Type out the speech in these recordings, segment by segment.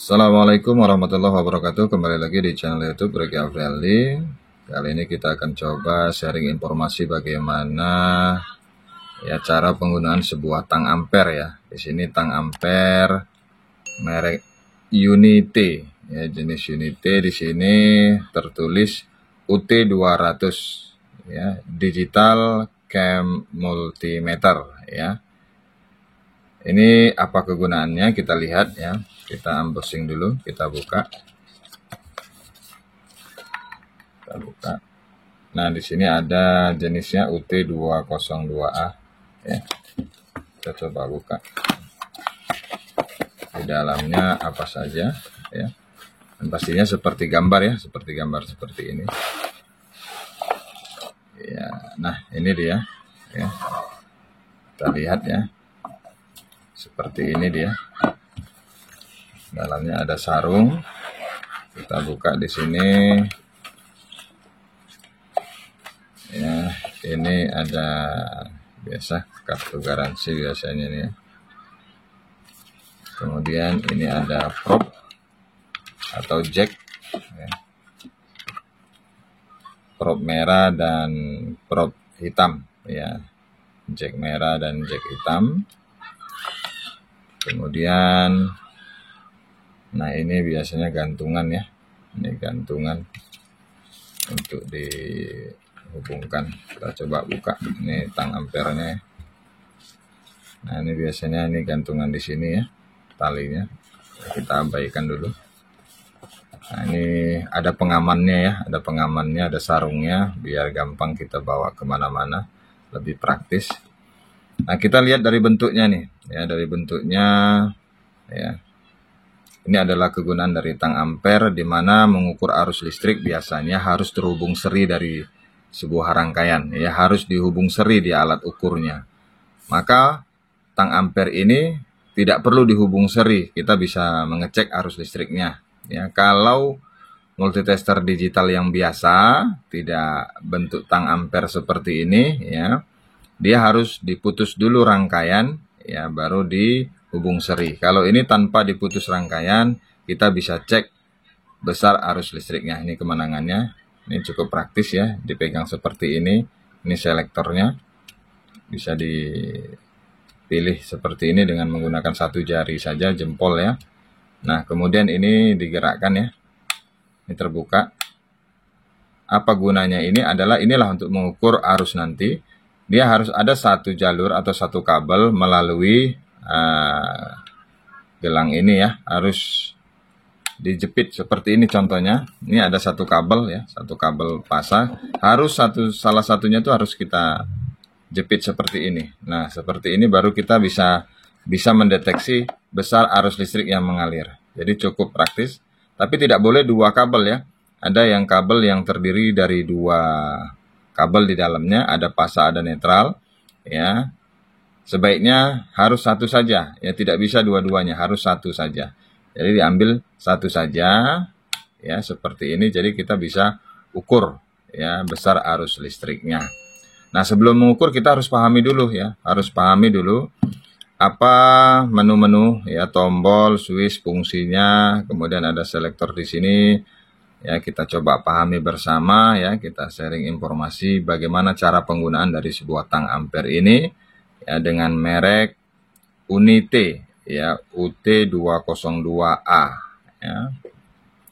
Assalamualaikum warahmatullahi wabarakatuh. Kembali lagi di channel YouTube Reki Afrialdi. Kali ini kita akan coba sharing informasi bagaimana ya cara penggunaan sebuah tang ampere ya. Di sini tang ampere merek Unity ya, jenis Unity. Di sini tertulis UT200 ya, digital cam multimeter ya. Ini apa kegunaannya, kita lihat ya. Kita unboxing dulu, kita buka. Nah, di sini ada jenisnya UT202A ya. Kita coba buka. Di dalamnya apa saja ya. Dan pastinya seperti gambar ya, seperti gambar seperti ini. Ya, nah ini dia ya. Kita lihat ya. Seperti ini dia. Dalamnya ada sarung. Kita buka di sini. Ya, ini ada biasa kartu garansi biasanya nih ya. Kemudian ini ada prop atau jack ya. Prop merah dan prop hitam ya. Jack merah dan jack hitam. Kemudian nah ini biasanya gantungan ya. Ini gantungan untuk dihubungkan. Kita coba buka. Ini tang ampernya. Nah, ini biasanya ini gantungan di sini ya. Talinya. Kita abaikan dulu. Nah, ini ada pengamannya ya. Ada pengamannya, ada sarungnya. Biar gampang kita bawa kemana-mana. Lebih praktis. Nah, kita lihat dari bentuknya nih. Ya, dari bentuknya ya. Ini adalah kegunaan dari tang ampere, di mana mengukur arus listrik biasanya harus terhubung seri dari sebuah rangkaian. Ya, harus dihubung seri di alat ukurnya. Maka tang ampere ini tidak perlu dihubung seri. Kita bisa mengecek arus listriknya. Ya, kalau multitester digital yang biasa, tidak bentuk tang ampere seperti ini, ya, dia harus diputus dulu rangkaian, ya, baru dihubung seri. Kalau ini tanpa diputus rangkaian, kita bisa cek besar arus listriknya. Ini kemenangannya. Ini cukup praktis ya, dipegang seperti ini. Ini selektornya. Bisa dipilih seperti ini dengan menggunakan satu jari saja, jempol ya. Nah, kemudian ini digerakkan ya. Ini terbuka. Apa gunanya ini adalah inilah untuk mengukur arus nanti. Dia harus ada satu jalur atau satu kabel melalui gelang ini ya, harus dijepit seperti ini contohnya. Ini ada satu kabel ya, satu kabel pasang, harus salah satunya itu harus kita jepit seperti ini. Nah, seperti ini baru kita bisa mendeteksi besar arus listrik yang mengalir. Jadi cukup praktis, tapi tidak boleh dua kabel ya. Ada yang kabel yang terdiri dari dua kabel di dalamnya, ada pasa, ada netral ya. Sebaiknya harus satu saja, ya tidak bisa dua-duanya, harus satu saja. Jadi diambil satu saja, ya seperti ini. Jadi kita bisa ukur, ya besar arus listriknya. Nah, sebelum mengukur kita harus pahami dulu ya, harus pahami dulu apa menu-menu, ya tombol, switch, fungsinya, kemudian ada selektor di sini. Ya kita coba pahami bersama ya, kita sharing informasi bagaimana cara penggunaan dari sebuah tang ampere ini. Ya, dengan merek Unity ya, UT202A ya.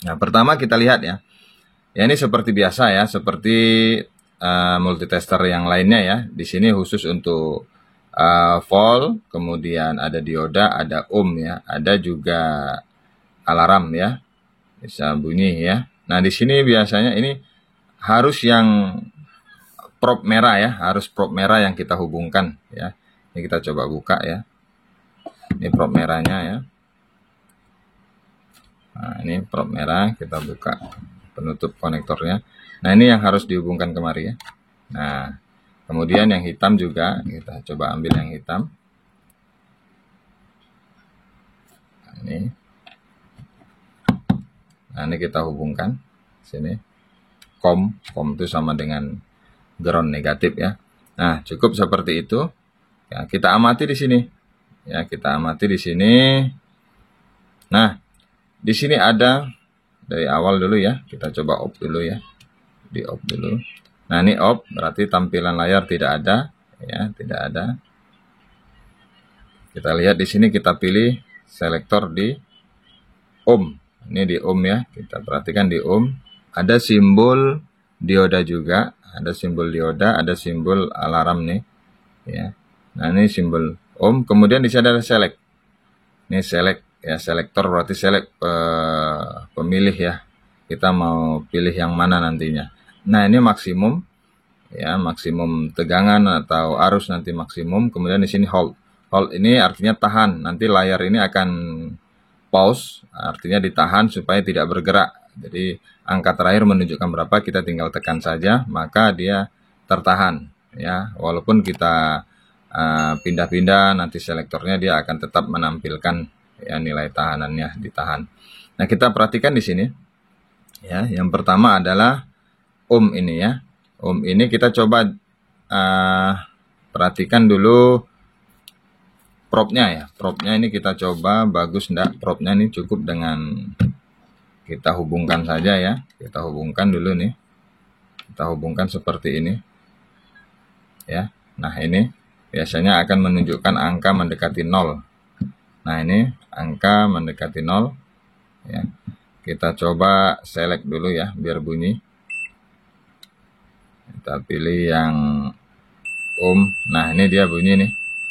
Nah, pertama kita lihat ya. Ya, ini seperti biasa ya, seperti multitester yang lainnya ya. Di sini khusus untuk volt, kemudian ada dioda, ada ohm ya, ada juga alarm ya. Bisa bunyi ya. Nah, di sini biasanya ini harus yang prop merah ya, harus prop merah yang kita hubungkan ya. Ini kita coba buka ya. Ini prop merahnya ya. Nah, ini prop merah, kita buka penutup konektornya. Nah, ini yang harus dihubungkan kemari ya. Nah, kemudian yang hitam juga, kita coba ambil yang hitam. Nah, ini kita hubungkan sini. COM itu sama dengan ground negatif ya. Nah, cukup seperti itu. Ya, kita amati di sini. Ya, kita amati di sini. Nah, Di sini ada dari awal dulu ya, kita coba off dulu ya, di off dulu. Nah ini off, berarti tampilan layar tidak ada, ya tidak ada. Kita lihat di sini, kita pilih selektor di ohm. Ini di ohm ya, kita perhatikan di ohm. Ada simbol dioda juga, ada simbol dioda, ada simbol alarm nih, ya. Nah ini simbol ohm. Kemudian di sini ada select. Ini select ya, selektor berarti select pemilih ya. Kita mau pilih yang mana nantinya. Nah ini maksimum ya, maksimum tegangan atau arus nanti maksimum. Kemudian di sini hold. Hold ini artinya tahan. Nanti layar ini akan pause, artinya ditahan supaya tidak bergerak. Jadi angka terakhir menunjukkan berapa, kita tinggal tekan saja, maka dia tertahan ya. Walaupun kita pindah-pindah nanti selektornya, dia akan tetap menampilkan ya nilai tahanannya, ditahan. Nah kita perhatikan di sini ya. Yang pertama adalah ohm ini ya. Ohm ini kita coba perhatikan dulu probnya ya. Probnya ini kita coba bagus enggak. Probnya ini cukup dengan kita hubungkan saja ya. Kita hubungkan dulu nih. Kita hubungkan seperti ini ya. Nah ini biasanya akan menunjukkan angka mendekati 0. Nah ini angka mendekati 0 ya. Kita coba select dulu ya biar bunyi. Kita pilih yang ohm. Nah ini dia bunyi nih.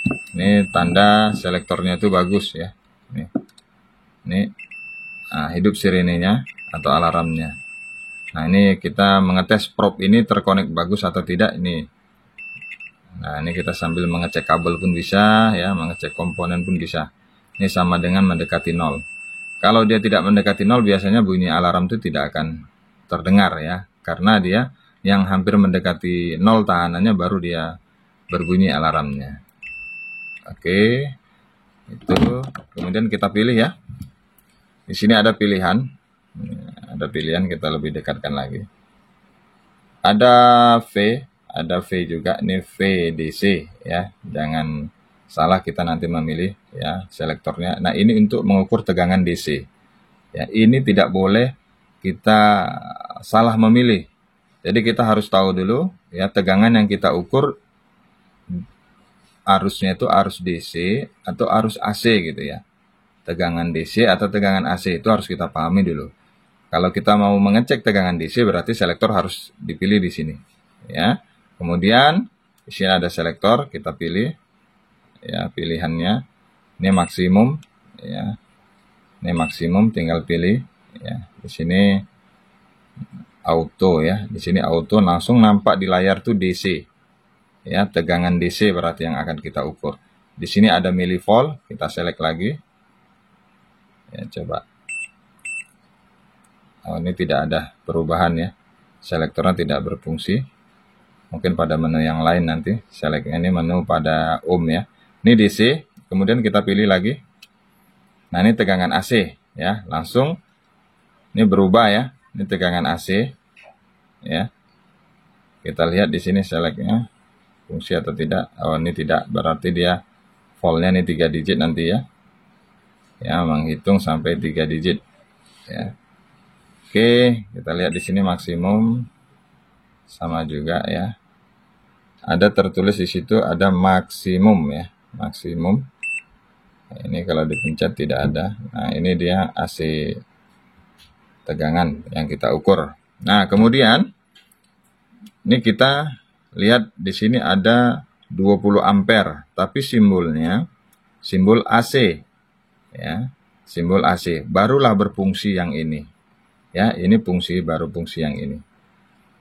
Ini tanda selektornya itu bagus ya. Ini hidup sirenenya atau alarmnya. Nah ini kita mengetes probe ini terkonek bagus atau tidak ini. Nah ini kita sambil mengecek kabel pun bisa ya, mengecek komponen pun bisa. Ini sama dengan mendekati 0. Kalau dia tidak mendekati 0, biasanya bunyi alarm itu tidak akan terdengar ya, karena dia yang hampir mendekati 0 tahanannya baru dia berbunyi alarmnya. Oke, itu kemudian kita pilih ya. Di sini ada pilihan, kita lebih dekatkan lagi. Ada V juga, ini VDC ya. Jangan salah kita nanti memilih ya selektornya. Nah ini untuk mengukur tegangan DC. Ya ini tidak boleh kita salah memilih. Jadi kita harus tahu dulu ya tegangan yang kita ukur, arusnya itu arus DC atau arus AC gitu ya. Tegangan DC atau tegangan AC itu harus kita pahami dulu. Kalau kita mau mengecek tegangan DC, berarti selektor harus dipilih di sini ya. Kemudian di sini ada selektor, kita pilih ya pilihannya. Ini maksimum ya. Ini maksimum, tinggal pilih ya. Di sini auto ya. Di sini auto, langsung nampak di layar tuh DC. Ya, tegangan DC berarti yang akan kita ukur. Di sini ada milivolt, kita select lagi. Ya, coba. Oh, ini tidak ada perubahan ya. Selektornya tidak berfungsi. Mungkin pada menu yang lain nanti. Select ini menu pada ohm ya. Ini DC, kemudian kita pilih lagi. Nah, ini tegangan AC ya. Langsung ini berubah ya. Ini tegangan AC ya. Kita lihat di sini selectnya fungsi atau tidak. Oh ini tidak, berarti dia voltnya ini 3 digit nanti ya. Ya menghitung sampai 3 digit ya. Oke, kita lihat di sini maksimum sama juga ya. Ada tertulis di situ ada maksimum ya, maksimum. Nah, ini kalau dipencet tidak ada. Nah ini dia AC tegangan yang kita ukur. Nah kemudian ini kita lihat di sini ada 20 ampere, tapi simbolnya simbol AC ya, simbol AC. Barulah berfungsi yang ini. Ya, ini baru fungsi yang ini.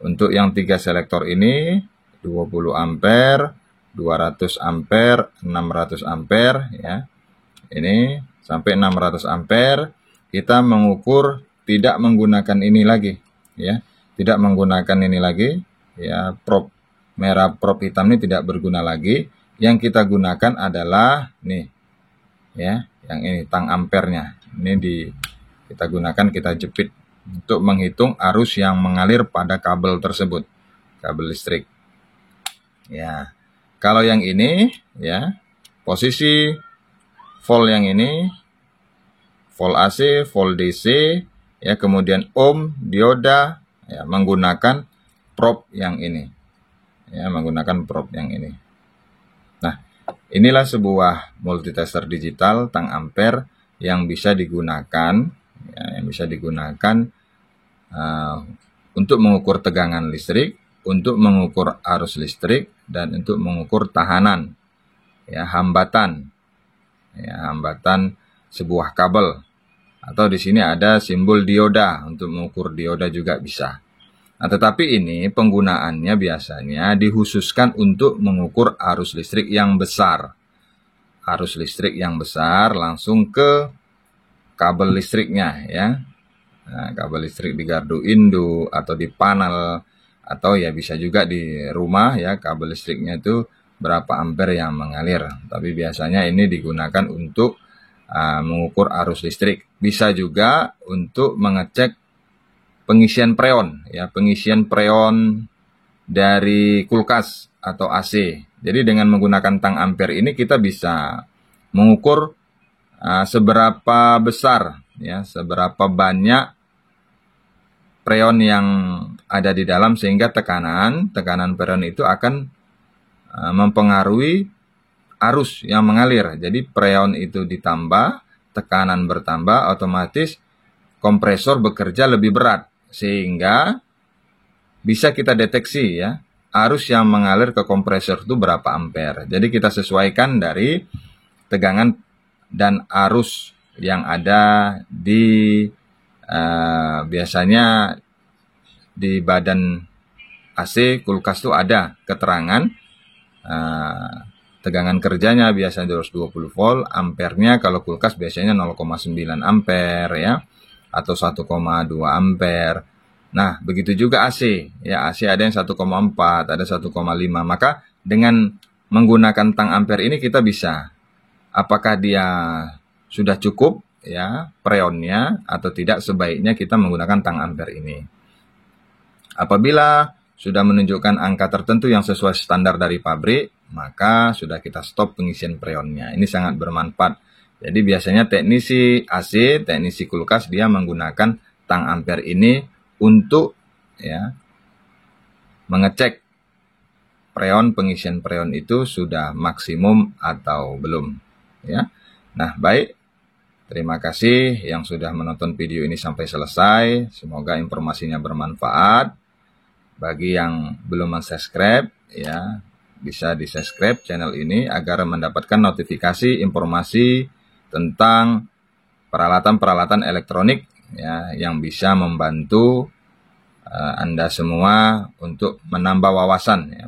Untuk yang 3 selektor ini 20 ampere, 200 ampere, 600 ampere ya. Ini sampai 600 ampere kita mengukur tidak menggunakan ini lagi ya. Tidak menggunakan ini lagi ya, probe merah, probe hitam ini tidak berguna lagi. Yang kita gunakan adalah nih ya, yang ini tang ampernya. Ini kita gunakan, kita jepit untuk menghitung arus yang mengalir pada kabel tersebut, kabel listrik. Ya. Kalau yang ini ya, posisi volt yang ini volt AC, volt DC, ya, kemudian ohm, dioda, ya, menggunakan probe yang ini. Ya, menggunakan probe yang ini. Nah, inilah sebuah multitester digital tang ampere yang bisa digunakan, ya, untuk mengukur tegangan listrik, untuk mengukur arus listrik, dan untuk mengukur tahanan, ya, hambatan sebuah kabel. Atau di sini ada simbol dioda, untuk mengukur dioda juga bisa. Nah, tetapi ini penggunaannya biasanya dikhususkan untuk mengukur arus listrik yang besar. Arus listrik yang besar langsung ke kabel listriknya, ya. Nah, kabel listrik di gardu induk atau di panel, atau ya bisa juga di rumah, ya, kabel listriknya itu berapa ampere yang mengalir. Tapi biasanya ini digunakan untuk mengukur arus listrik. Bisa juga untuk mengecek pengisian freon, ya, pengisian freon dari kulkas atau AC. Jadi dengan menggunakan tang ampere ini kita bisa mengukur seberapa besar, ya, seberapa banyak freon yang ada di dalam, sehingga tekanan freon itu akan mempengaruhi arus yang mengalir. Jadi freon itu ditambah, tekanan bertambah, otomatis kompresor bekerja lebih berat, sehingga bisa kita deteksi, ya, arus yang mengalir ke kompresor itu berapa ampere. Jadi kita sesuaikan dari tegangan dan arus yang ada di biasanya di badan AC kulkas itu ada keterangan tegangan kerjanya, biasanya 220 volt, ampernya kalau kulkas biasanya 0,9 ampere, ya, atau 1,2 ampere. Nah, begitu juga AC, ya, AC ada yang 1,4, ada 1,5. Maka dengan menggunakan tang ampere ini kita bisa apakah dia sudah cukup, ya, freonnya, atau tidak, sebaiknya kita menggunakan tang ampere ini. Apabila sudah menunjukkan angka tertentu yang sesuai standar dari pabrik, maka sudah kita stop pengisian freonnya. Ini sangat bermanfaat. Jadi biasanya teknisi AC, teknisi kulkas, dia menggunakan tang ampere ini untuk, ya, mengecek freon, pengisian freon itu sudah maksimum atau belum, ya. Nah, baik. Terima kasih yang sudah menonton video ini sampai selesai. Semoga informasinya bermanfaat. Bagi yang belum subscribe, ya, bisa di-subscribe channel ini agar mendapatkan notifikasi informasi tentang peralatan-peralatan elektronik, ya, yang bisa membantu Anda semua untuk menambah wawasan, ya,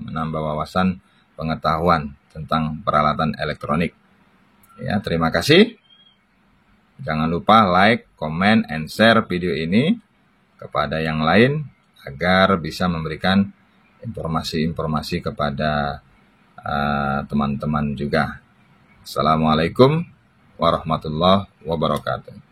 pengetahuan tentang peralatan elektronik. Ya, terima kasih. Jangan lupa like, comment, and share video ini kepada yang lain agar bisa memberikan informasi-informasi kepada teman-teman juga. Assalamualaikum warahmatullahi wabarakatuh.